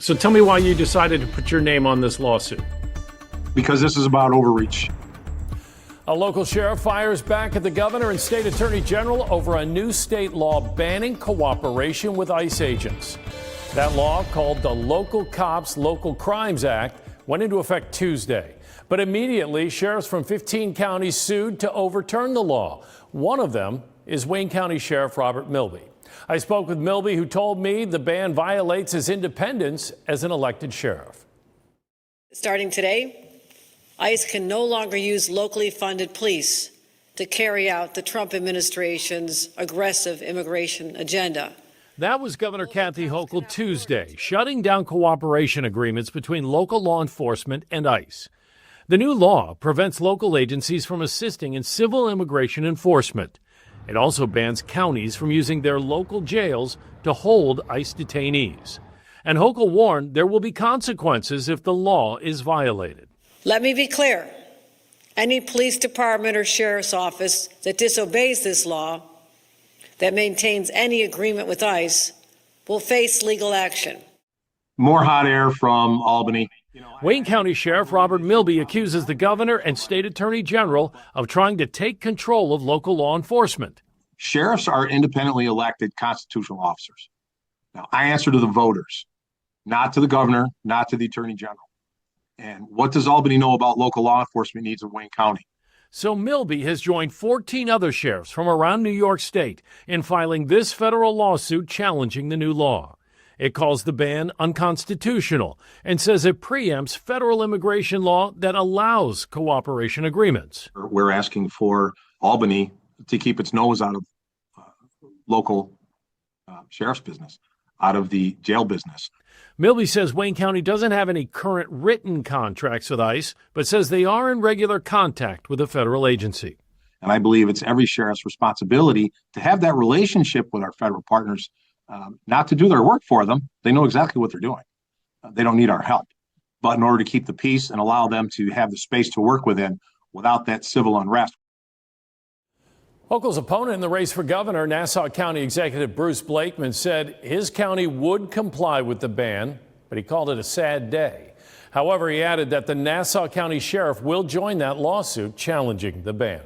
So tell me why you decided to put your name on this lawsuit. Because this is about overreach. A local sheriff fires back at the governor and state attorney general over a new state law banning cooperation with ICE agents. That law, called the Local Cops Local Crimes Act, went into effect Tuesday. But immediately, sheriffs from 15 counties sued to overturn the law. One of them is Wayne County Sheriff Robert Milby. I spoke with Milby, who told me the ban violates his independence as an elected sheriff. Starting today, ICE can no longer use locally funded police to carry out the Trump administration's aggressive immigration agenda. That was Governor Kathy Hochul Tuesday, shutting down cooperation agreements between local law enforcement and ICE. The new law prevents local agencies from assisting in civil immigration enforcement. It also bans counties from using their local jails to hold ICE detainees. And Hochul warned there will be consequences if the law is violated. Let me be clear. Any police department or sheriff's office that disobeys this law, that maintains any agreement with ICE, will face legal action. More hot air from Albany. Wayne County Sheriff Robert Milby accuses the governor and state attorney general of trying to take control of local law enforcement. Sheriffs are independently elected constitutional officers. Now, I answer to the voters, not to the governor, not to the attorney general. And what does Albany know about local law enforcement needs of Wayne County? So Milby has joined 14 other sheriffs from around New York State in filing this federal lawsuit challenging the new law. It calls the ban unconstitutional and says it preempts federal immigration law that allows cooperation agreements. We're asking for Albany to keep its nose out of local sheriff's business, out of the jail business. Milby says Wayne County doesn't have any current written contracts with ICE, but says they are in regular contact with a federal agency. And I believe it's every sheriff's responsibility to have that relationship with our federal partners, not to do their work for them. They know exactly what they're doing. They don't need our help. But in order to keep the peace and allow them to have the space to work within without that civil unrest. Hochul's opponent in the race for governor, Nassau County Executive Bruce Blakeman, said his county would comply with the ban, but he called it a sad day. However, he added that the Nassau County Sheriff will join that lawsuit challenging the ban.